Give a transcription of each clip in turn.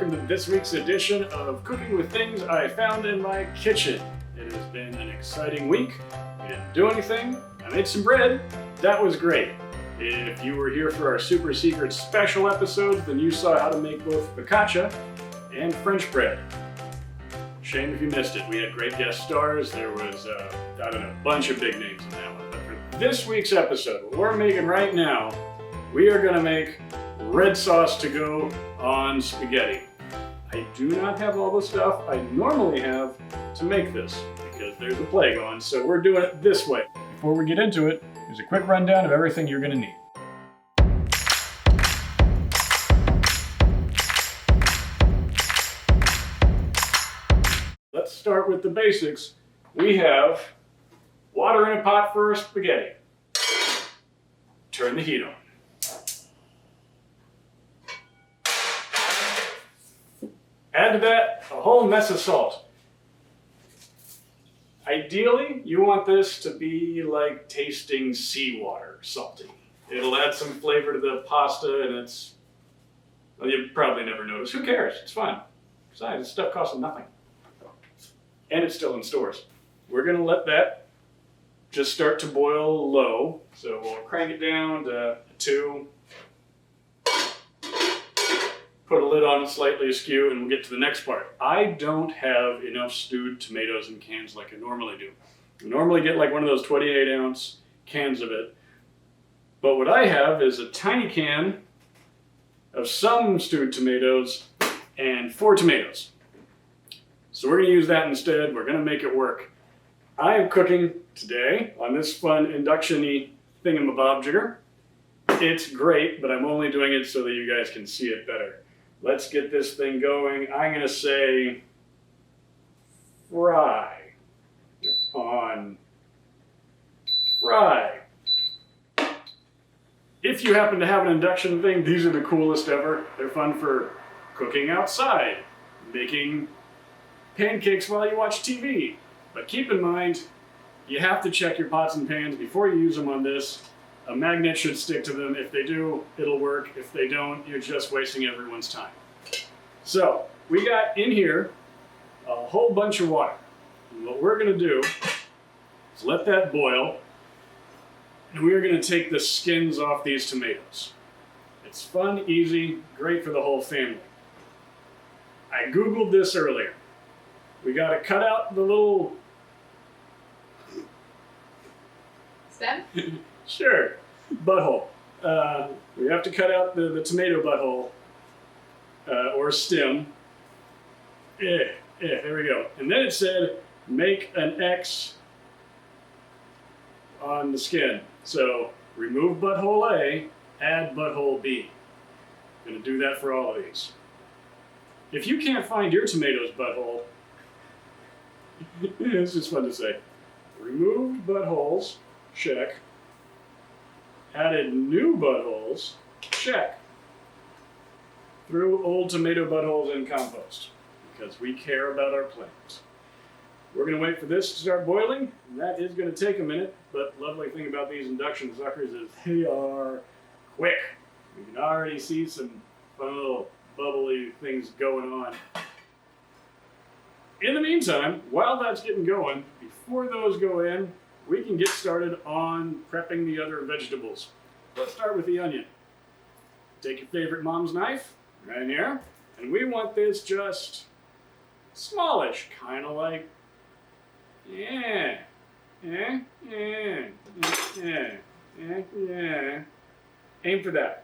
welcome to this week's edition of Cooking with Things I Found in My Kitchen. It has been an exciting week. We didn't do anything. I made some bread. That was great. If you were here for our super secret special episodes, then you saw how to make both focaccia and French bread. Shame if you missed it. We had great guest stars. There was, a bunch of big names in that one. But for this week's episode, what we're making right now, we are going to make red sauce to go on spaghetti. I do not have all the stuff I normally have to make this because there's a plague on, so we're doing it this way. Before we get into it, here's a quick rundown of everything you're going to need. Let's start with the basics. We have water in a pot for our spaghetti. Turn the heat on. Add to that a whole mess of salt. Ideally, you want this to be like tasting seawater, salty. It'll add some flavor to the pasta, and well, you'll probably never notice. Who cares? It's fun. Besides, this stuff costs nothing. And it's still in stores. We're gonna let that just start to boil low. So we'll crank it down to 2. Put a lid on it slightly askew, and we'll get to the next part. I don't have enough stewed tomatoes in cans like I normally do. I normally get like one of those 28-ounce cans of it. But what I have is a tiny can of some stewed tomatoes and 4 tomatoes. So we're going to use that instead. We're going to make it work. I am cooking today on this fun induction-y thingamabobjigger. It's great, but I'm only doing it so that you guys can see it better. Let's get this thing going. I'm going to say fry on fry. If you happen to have an induction thing, these are the coolest ever. They're fun for cooking outside, making pancakes while you watch TV. But keep in mind, you have to check your pots and pans before you use them on this. A magnet should stick to them. If they do, it'll work. If they don't, you're just wasting everyone's time. So, we got in here a whole bunch of water. And what we're going to do is let that boil, and we're going to take the skins off these tomatoes. It's fun, easy, great for the whole family. I Googled this earlier. We got to cut out the little... Stem? Sure. Butthole. We have to cut out the tomato butthole, or stem. There we go. And then it said, make an X on the skin. So, remove butthole A, add butthole B. I'm going to do that for all of these. If you can't find your tomato's butthole, it's just fun to say. Removed buttholes, check. Added new buttholes, check. Threw old tomato buttholes in compost, because we care about our plants. We're going to wait for this to start boiling, and that is going to take a minute, but the lovely thing about these induction suckers is they are quick. We can already see some fun little bubbly things going on. In the meantime, while that's getting going, before those go in, we can get started on prepping the other vegetables. Let's start with the onion. Take your favorite mom's knife, right in here, and we want this just smallish, kind of like, yeah. Aim for that.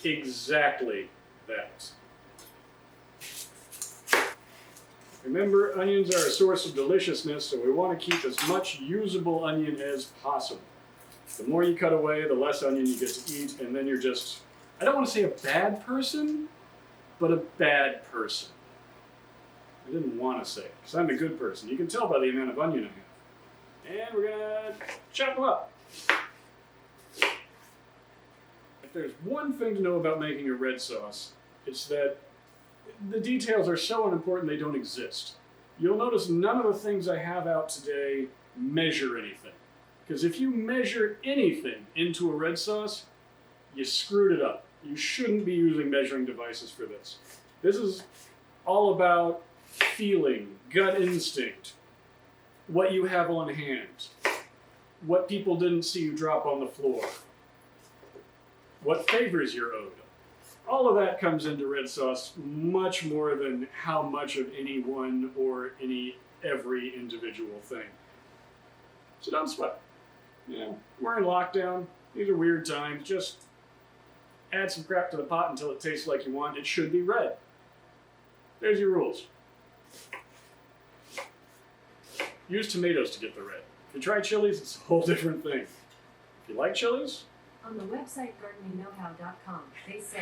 Exactly that. Remember, onions are a source of deliciousness, so we want to keep as much usable onion as possible. The more you cut away, the less onion you get to eat, and then you're just, I don't want to say a bad person, but a bad person. I didn't want to say it, because I'm a good person. You can tell by the amount of onion I have. And we're going to chop them up. If there's one thing to know about making a red sauce, it's that the details are so unimportant they don't exist. You'll notice none of the things I have out today measure anything. Because if you measure anything into a red sauce, you screwed it up. You shouldn't be using measuring devices for this. This is all about feeling, gut instinct, what you have on hand, what people didn't see you drop on the floor, what favors you're owed. All of that comes into red sauce much more than how much of any one or every individual thing. So don't sweat. We're in lockdown. These are weird times. Just add some crap to the pot until it tastes like you want. It should be red. There's your rules. Use tomatoes to get the red. If you try chilies, it's a whole different thing. If you like chilies, on the website gardeningknowhow.com, they say,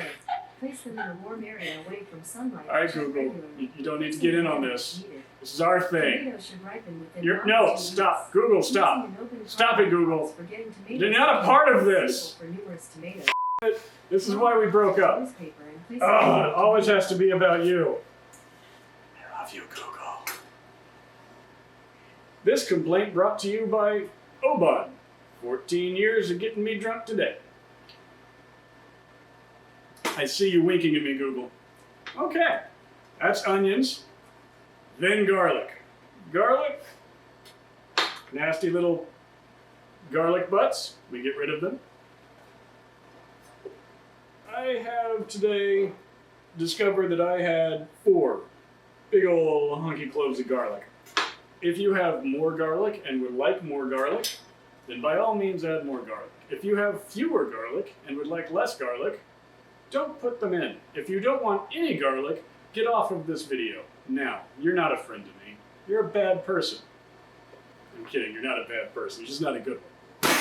place them in a warm area away from sunlight. all right, Google, you don't need to get in on this. This is our thing. Tomatoes should ripen within No, stop. Google, stop. Stop it, Google. You're not a part of this. For numerous tomatoes. This is why we broke up. It always has to be about you. I love you, Google. This complaint brought to you by Oban. 14 years of getting me drunk today. I see you winking at me, Google. Okay, that's onions, then garlic. Garlic, nasty little garlic butts, we get rid of them. I have today discovered that I had 4 big ol' hunky cloves of garlic. If you have more garlic and would like more garlic, then by all means add more garlic. If you have fewer garlic and would like less garlic, don't put them in. If you don't want any garlic, get off of this video now. You're not a friend to me. You're a bad person. I'm kidding, you're not a bad person, you're just not a good one.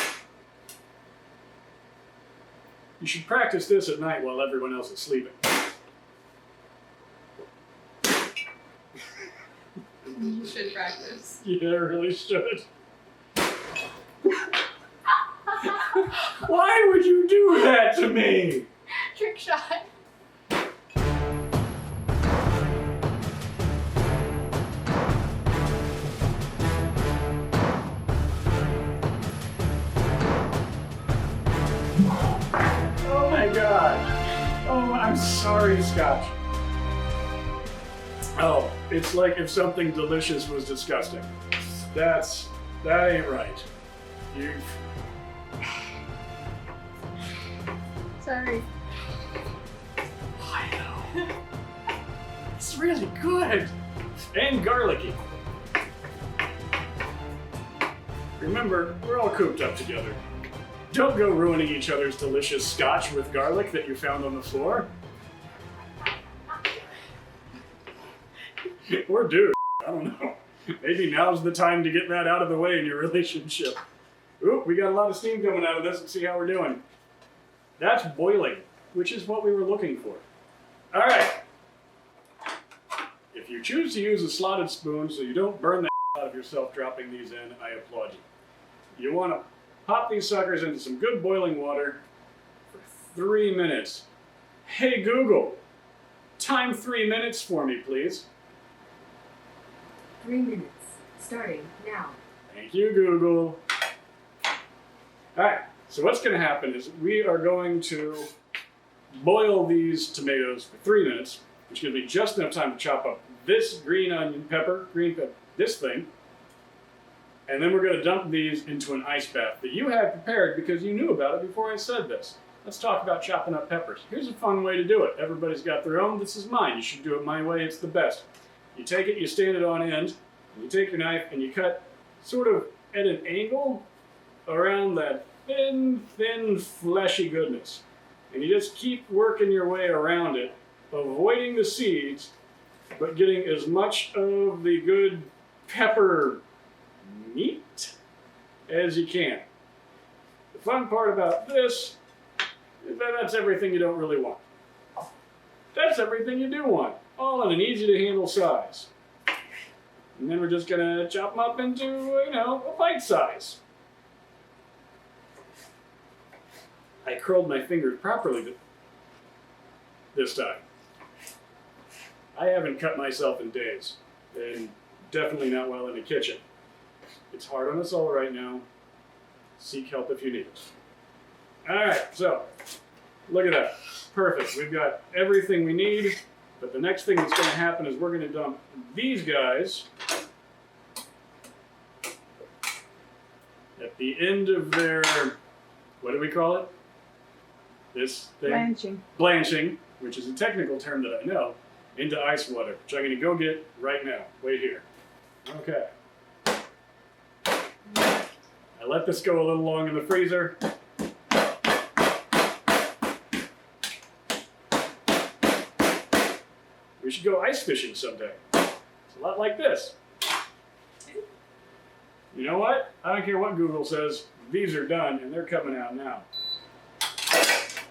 You should practice this at night while everyone else is sleeping. You should practice. Yeah, I really should. Why would you do that to me? Trick shot. Oh my god. Oh, I'm sorry, Scotch. Oh, it's like if something delicious was disgusting. That ain't right. Sorry. I know. It's really good. And garlicky. Remember, we're all cooped up together. Don't go ruining each other's delicious scotch with garlic that you found on the floor. Or dude, I don't know. Maybe now's the time to get that out of the way in your relationship. Oop, we got a lot of steam coming out of this. Let's see how we're doing. That's boiling, which is what we were looking for. All right. If you choose to use a slotted spoon so you don't burn the out of yourself dropping these in, I applaud you. You want to pop these suckers into some good boiling water for 3 minutes. Hey Google, time 3 minutes for me, please. 3 minutes, starting now. Thank you, Google. All right, so what's going to happen is we are going to boil these tomatoes for 3 minutes, which gives me just enough time to chop up this green pepper, this thing, and then we're going to dump these into an ice bath that you had prepared because you knew about it before I said this. Let's talk about chopping up peppers. Here's a fun way to do it. Everybody's got their own. This is mine. You should do it my way. It's the best. You take it, you stand it on end, and you take your knife and you cut sort of at an angle around that thin, fleshy goodness. And you just keep working your way around it, avoiding the seeds, but getting as much of the good pepper meat as you can. The fun part about this is that that's everything you don't really want. That's everything you do want, all in an easy to handle size. And then we're just gonna chop them up into, a bite size. I curled my fingers properly this time. I haven't cut myself in days, and definitely not while in the kitchen. It's hard on us all right now. Seek help if you need it. All right, so look at that. Perfect. We've got everything we need. But the next thing that's going to happen is we're going to dump these guys at the end of their, what do we call it? This thing? Blanching. Blanching, which is a technical term that I know, into ice water, which I'm going to go get right now. Wait here. Okay. I let this go a little long in the freezer. We should go ice fishing someday. It's a lot like this. You know what? I don't care what Google says. These are done, and they're coming out now.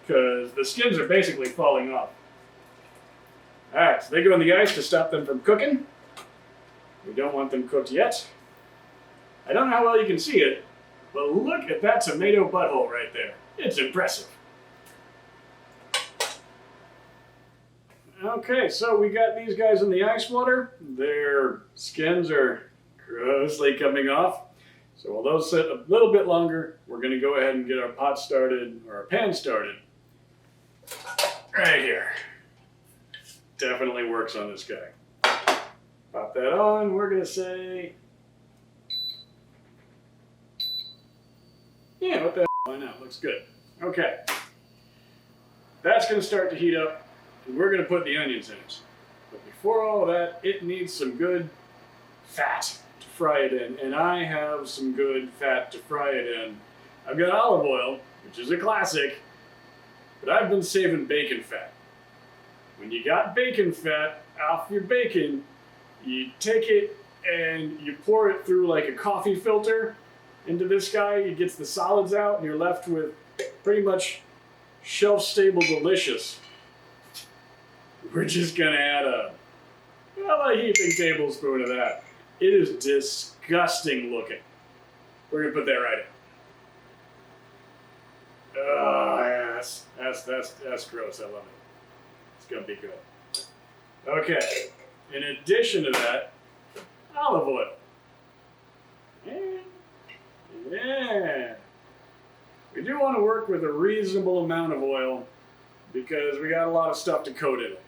Because the skins are basically falling off. Alright, so they go in the ice to stop them from cooking. We don't want them cooked yet. I don't know how well you can see it, but look at that tomato butthole right there. It's impressive. Okay, so we got these guys in the ice water. Their skins are grossly coming off. So while those sit a little bit longer, we're going to go ahead and get our pot started, or our pan started. Right here. Definitely works on this guy. Pop that on. We're going to say, yeah, what the hell? Why not? Looks good. Okay. That's going to start to heat up. And we're going to put the onions in it. But before all of that, it needs some good fat to fry it in. And I have some good fat to fry it in. I've got olive oil, which is a classic, but I've been saving bacon fat. When you got bacon fat off your bacon, you take it and you pour it through like a coffee filter into this guy. It gets the solids out and you're left with pretty much shelf-stable delicious. We're just going to add a heaping tablespoon of that. It is disgusting looking. We're going to put that right in. Oh, yes. That's gross. I love it. It's going to be good. Okay. In addition to that, olive oil. Yeah. We do want to work with a reasonable amount of oil because we got a lot of stuff to coat in it.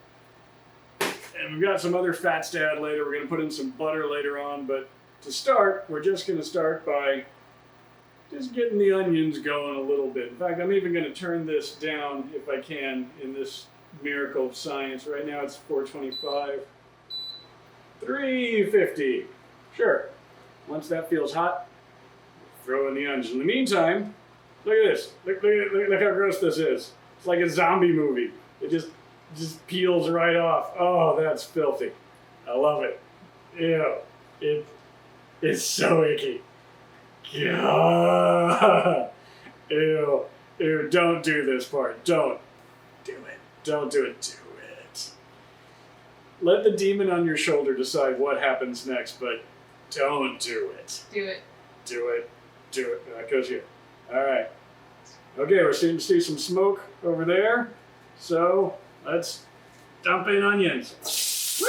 And we've got some other fats to add later. We're going to put in some butter later on. But to start, we're just going to start by just getting the onions going a little bit. In fact, I'm even going to turn this down if I can in this miracle of science. Right now it's 425. 350. Sure. Once that feels hot, throw in the onions. In the meantime, look at this. Look how gross this is. It's like a zombie movie. It just peels right off. Oh, that's filthy. I love it. Ew. It's so icky. God. Ew. Ew, don't do this part. Don't do it. Don't do it. Do it. Let the demon on your shoulder decide what happens next, but don't do it. Do it. Do it. Do it. That goes here. All right. Okay, we're starting to see some smoke over there. So let's dump in onions. Woo!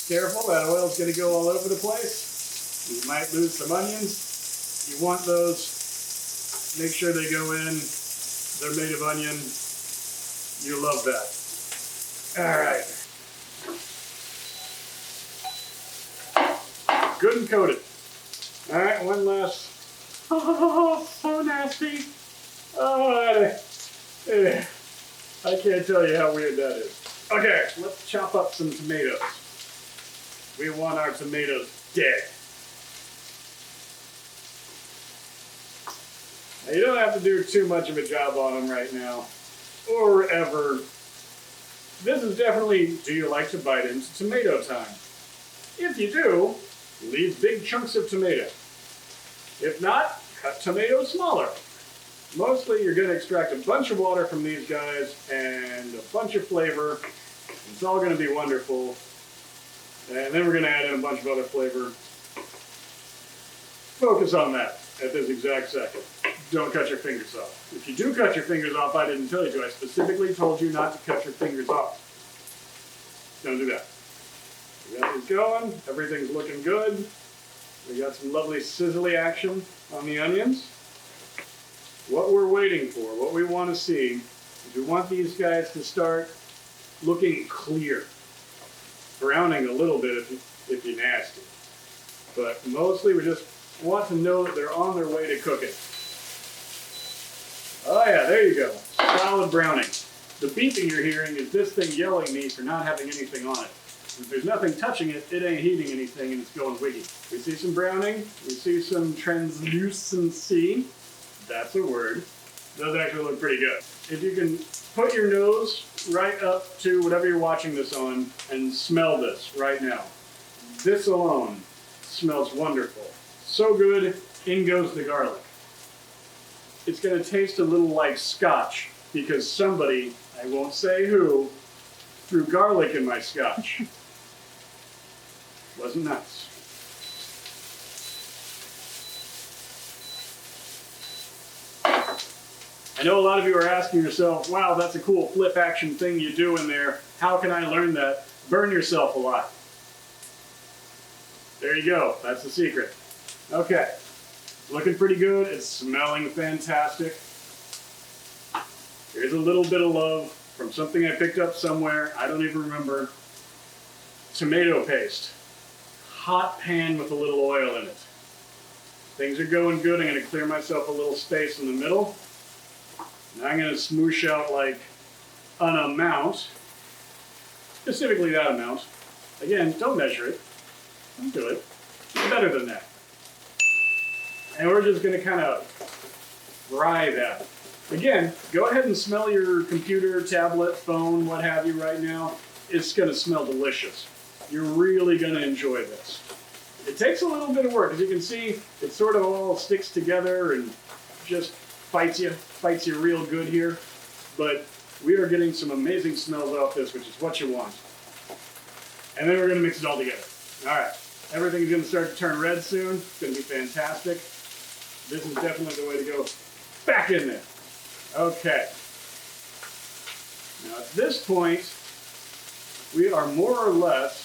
Careful, that oil's going to go all over the place. You might lose some onions. You want those. Make sure they go in. They're made of onion. You love that. All right. Good and coated. All right, one last. Oh, so nasty. Oh, I can't tell you how weird that is. Okay, let's chop up some tomatoes. We want our tomatoes dead. Now, you don't have to do too much of a job on them right now, or ever. This is definitely, do you like to bite into tomato time? If you do, leave big chunks of tomato. If not, cut tomatoes smaller. Mostly you're going to extract a bunch of water from these guys and a bunch of flavor. It's all going to be wonderful. And then we're going to add in a bunch of other flavor. Focus on that at this exact second. Don't cut your fingers off. If you do cut your fingers off, I didn't tell you to. I specifically told you not to cut your fingers off. Don't do that. We got these going. Everything's looking good. We got some lovely sizzly action on the onions. What we're waiting for, what we want to see, is we want these guys to start looking clear. Browning a little bit if you're nasty. But mostly we just want to know that they're on their way to cooking. Oh yeah, there you go. Solid browning. The beeping you're hearing is this thing yelling at me for not having anything on it. If there's nothing touching it, it ain't heating anything and it's going wiggy. We see some browning, we see some translucency. That's a word. Those actually look pretty good. If you can put your nose right up to whatever you're watching this on and smell this right now. This alone smells wonderful. So good, in goes the garlic. It's going to taste a little like scotch because somebody, I won't say who, threw garlic in my scotch. Wasn't nice. I know a lot of you are asking yourself, wow, that's a cool flip action thing you do in there. How can I learn that? Burn yourself a lot. There you go. That's the secret. Okay. Looking pretty good. It's smelling fantastic. Here's a little bit of love from something I picked up somewhere. I don't even remember. Tomato paste. Hot pan with a little oil in it. Things are going good. I'm going to clear myself a little space in the middle. Now I'm going to smoosh out like an amount. Specifically that amount. Again, don't measure it. Don't do it. Do better than that. And we're just going to kind of fry that. Again, go ahead and smell your computer, tablet, phone, what have you right now. It's going to smell delicious. You're really going to enjoy this. It takes a little bit of work. As you can see, it sort of all sticks together and just fights you real good here. But we are getting some amazing smells off this, which is what you want. And then we're going to mix it all together. All right. Everything's going to start to turn red soon. It's going to be fantastic. This is definitely the way to go. Back in there. Okay. Now at this point, we are more or less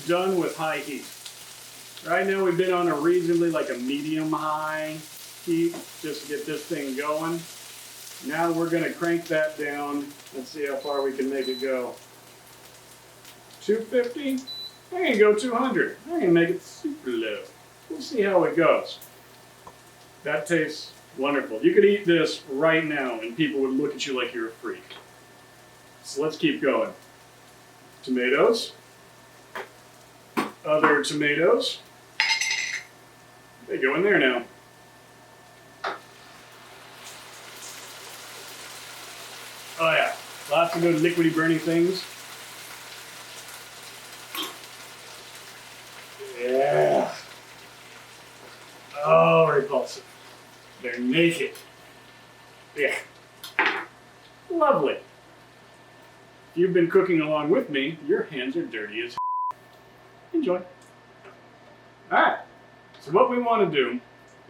done with high heat. Right now we've been on a reasonably like a medium high heat just to get this thing going. Now we're going to crank that down. Let's see how far we can make it go. 250? I can go 200. I can make it super low. We'll see how it goes. That tastes wonderful. You could eat this right now and people would look at you like you're a freak. So let's keep going. Tomatoes. Other tomatoes. They go in there now. Oh yeah, lots of good liquidy burning things. Yeah. Oh, repulsive. They're naked. Yeah. Lovely. If you've been cooking along with me, your hands are dirty as Enjoy. Alright, so what we want to do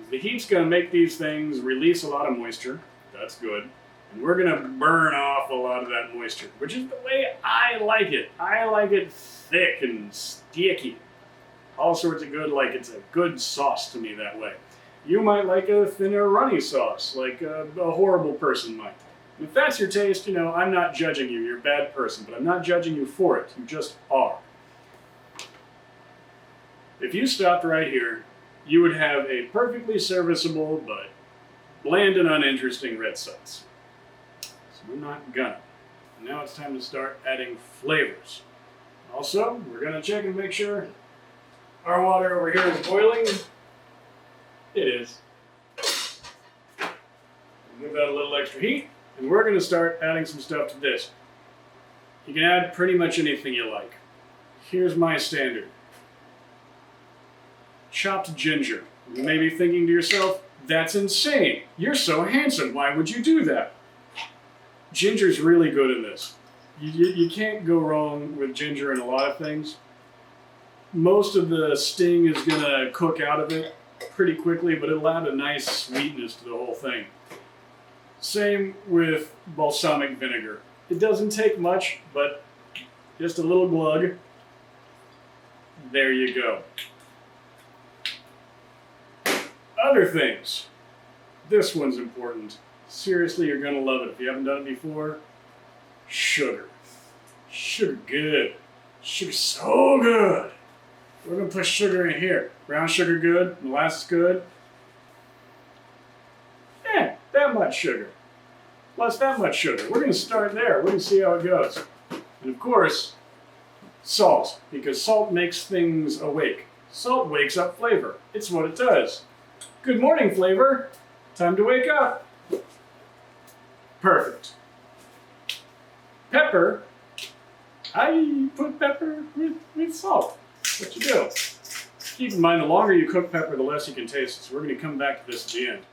is the heat's going to make these things release a lot of moisture. That's good. And we're going to burn off a lot of that moisture, which is the way I like it. I like it thick and sticky. All sorts of good, like it's a good sauce to me that way. You might like a thinner, runny sauce, like a horrible person might. And if that's your taste, you know, I'm not judging you. You're a bad person, but I'm not judging you for it. You just are. If you stopped right here, you would have a perfectly serviceable but bland and uninteresting red sauce. So we're not gonna. And now it's time to start adding flavors. Also, we're gonna check and make sure our water over here is boiling. It is. Give that a little extra heat, and we're gonna start adding some stuff to this. You can add pretty much anything you like. Here's my standard. Chopped ginger. You may be thinking to yourself, that's insane. You're so handsome. Why would you do that? Ginger's really good in this. You can't go wrong with ginger in a lot of things. Most of the sting is going to cook out of it pretty quickly, but it'll add a nice sweetness to the whole thing. Same with balsamic vinegar. It doesn't take much, but just a little glug. There you go. Other things. This one's important. Seriously, you're gonna love it. If you haven't done it before, sugar. Sugar good. Sugar so good. We're gonna put sugar in here. Brown sugar good, molasses good. That much sugar. Plus that much sugar. We're gonna start there. We're gonna see how it goes. And of course, salt, because salt makes things awake. Salt wakes up flavor. It's what it does. Good morning, flavor. Time to wake up. Perfect. Pepper. I put pepper with salt. What you do. Keep in mind, the longer you cook pepper, the less you can taste it. So we're going to come back to this at the end.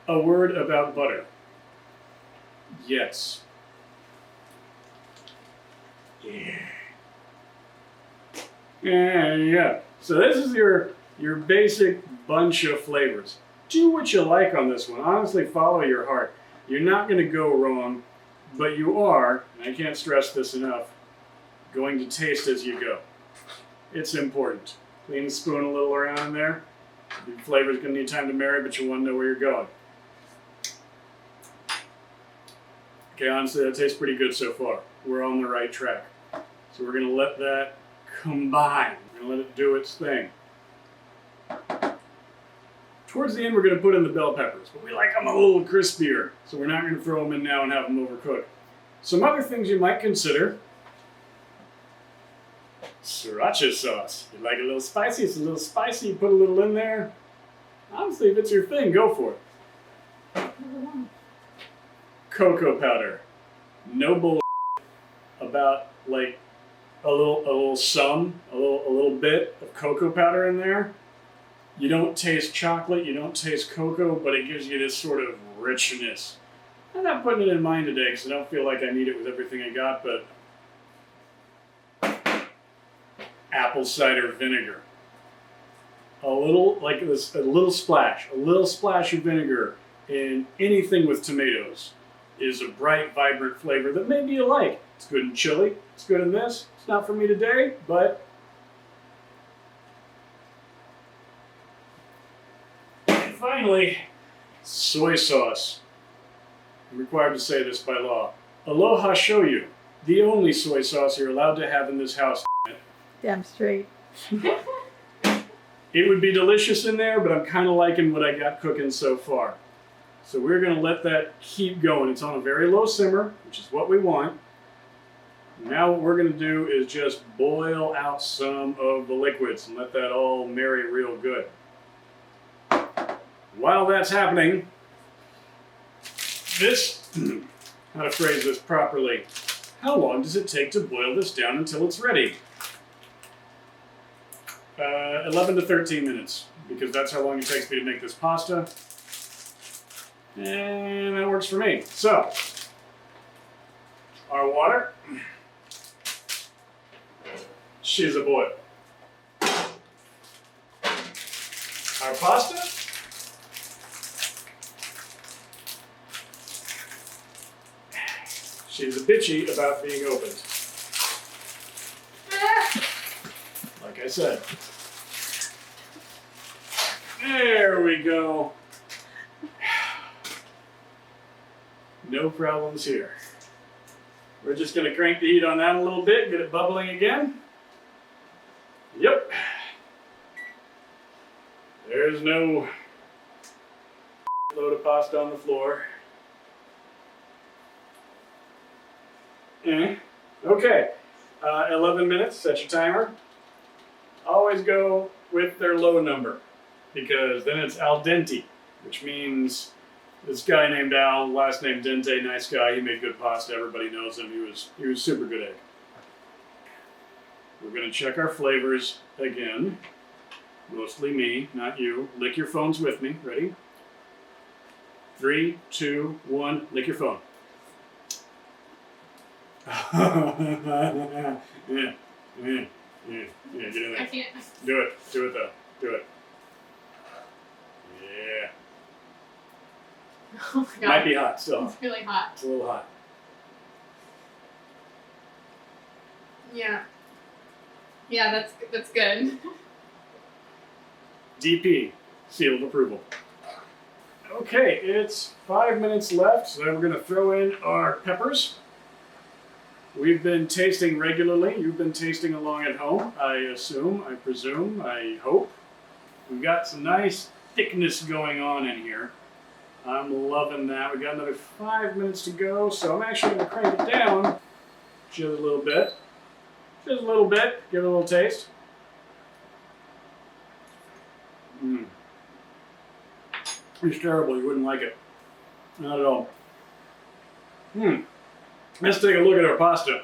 A word about butter. Yes. Yeah. So this is your basic bunch of flavors. Do what you like on this one. Honestly, follow your heart. You're not going to go wrong, but you are, and I can't stress this enough, going to taste as you go. It's important. Clean the spoon a little around in there. The flavor's going to need time to marry, but you want to know where you're going. Okay, honestly, that tastes pretty good so far. We're on the right track. So we're going to let that combine. We're going to let it do its thing. Towards the end, we're going to put in the bell peppers, but we like them a little crispier, so we're not going to throw them in now and have them overcooked. Some other things you might consider. Sriracha sauce. You like it a little spicy? It's a little spicy. You put a little in there. Honestly, if it's your thing, go for it. Cocoa powder. No bull about like a little bit of cocoa powder in there. You don't taste chocolate, you don't taste cocoa, but it gives you this sort of richness. I'm not putting it in mine today because I don't feel like I need it with everything I got, but apple cider vinegar. A little, like this, a little splash of vinegar in anything with tomatoes is a bright, vibrant flavor that maybe you like. It's good in chili, it's good in this. It's not for me today, but finally, soy sauce. I'm required to say this by law. Aloha shoyu, the only soy sauce you're allowed to have in this house. Damn straight. It would be delicious in there, but I'm kind of liking what I got cooking so far. So we're going to let that keep going. It's on a very low simmer, which is what we want. Now what we're going to do is just boil out some of the liquids and let that all marry real good. While that's happening, how to phrase this properly, how long does it take to boil this down until it's ready? 11 to 13 minutes, because that's how long it takes me to make this pasta. And that works for me. So, our water, she's a boil. Our pasta, she's a bitchy about being opened. Like I said. There we go. No problems here. We're just going to crank the heat on that a little bit, get it bubbling again. Yep. There's no load of pasta on the floor. Okay, 11 minutes, set your timer. Always go with their low number, because then it's al dente, which means this guy named Al, last name Dente, nice guy, he made good pasta, everybody knows him, he was super good at it. We're gonna check our flavors again. Mostly me, not you. Lick your phones with me, ready? 3, 2, 1, lick your phone. Yeah, get in there. I can't. Do it though, do it. Yeah. Oh my god. Might be hot still. It's really hot. It's a little hot. Yeah. Yeah, that's good. DP, seal of approval. Okay, it's 5 minutes left, so then we're gonna throw in our peppers. We've been tasting regularly. You've been tasting along at home, I assume, I presume, I hope. We've got some nice thickness going on in here. I'm loving that. We got another 5 minutes to go, so I'm actually gonna crank it down just a little bit. Just a little bit, give it a little taste. It's terrible, you wouldn't like it. Not at all. Let's take a look at our pasta.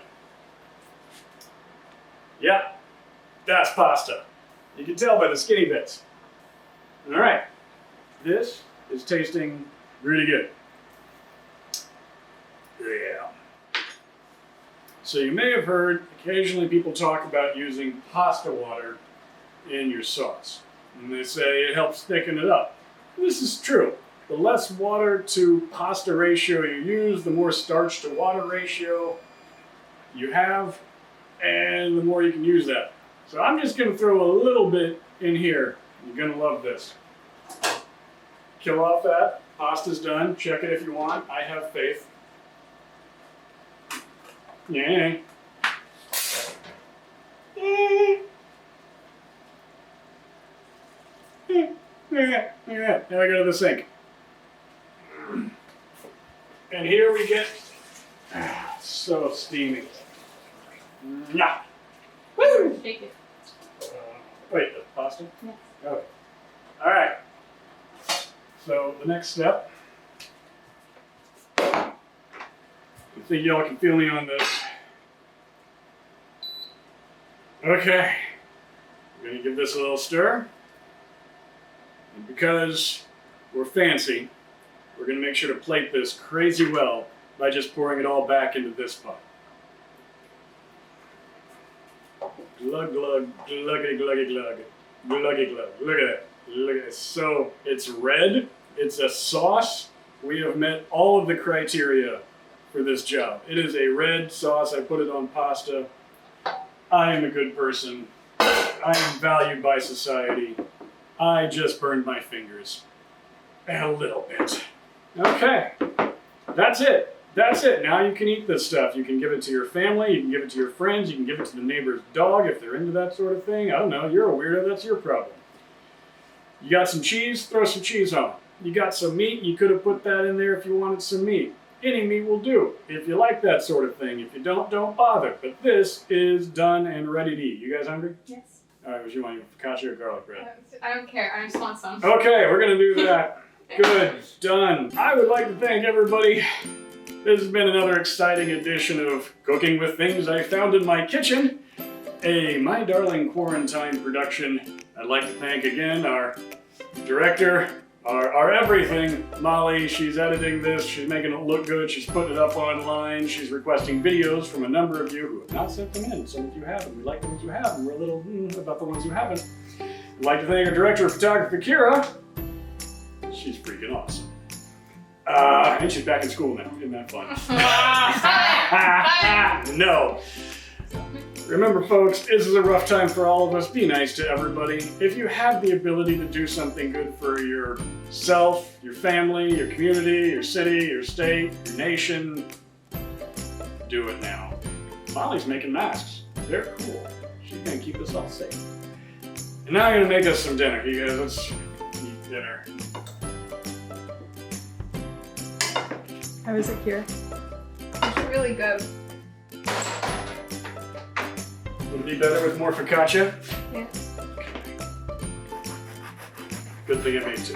Yeah, that's pasta. You can tell by the skinny bits. All right, this is tasting really good. Yeah. So you may have heard occasionally people talk about using pasta water in your sauce. And they say it helps thicken it up. This is true. The less water to pasta ratio you use, the more starch to water ratio you have, and the more you can use that. So I'm just going to throw a little bit in here. You're going to love this. Kill off that. Pasta's done. Check it if you want. I have faith. Yeah. Now I go to the sink. And here we get so steamy. Nah. Woo! Shake it. Wait, the pasta? Yes. Okay. All right. So the next step. I think y'all can feel me on this. Okay. We're gonna give this a little stir. And because we're fancy, we're going to make sure to plate this crazy well by just pouring it all back into this pot. Glug, glug, gluggity, gluggy, glug. Gluggy, glug. Look at it. Look at it. So it's red. It's a sauce. We have met all of the criteria for this job. It is a red sauce. I put it on pasta. I am a good person. I am valued by society. I just burned my fingers a little bit. Okay, that's it. That's it. Now you can eat this stuff. You can give it to your family. You can give it to your friends. You can give it to the neighbor's dog if they're into that sort of thing. I don't know. You're a weirdo. That's your problem. You got some cheese? Throw some cheese on. You got some meat? You could have put that in there if you wanted some meat. Any meat will do if you like that sort of thing. If you don't bother. But this is done and ready to eat. You guys hungry? Yes. All right, what you want? Focaccia or garlic bread? I don't care. I just want some. Okay, we're gonna do that. Good, done. I would like to thank everybody. This has been another exciting edition of Cooking with Things I Found in My Kitchen, a My Darling Quarantine production. I'd like to thank again our director, our everything, Molly. She's editing this, she's making it look good, she's putting it up online, she's requesting videos from a number of you who have not sent them in. Some of you haven't. We like the ones who have, and we're a little about the ones who haven't. I'd like to thank our director of photography, Kira. She's freaking awesome. And she's back in school now. Isn't that fun? No. Remember, folks, this is a rough time for all of us. Be nice to everybody. If you have the ability to do something good for yourself, your family, your community, your city, your state, your nation, do it now. Molly's making masks. They're cool. She's gonna keep us all safe. And now I'm gonna make us some dinner. You guys, let's eat dinner. How is it, Kira? It's really good. Would it be better with more focaccia? Yes. Good thing I made two.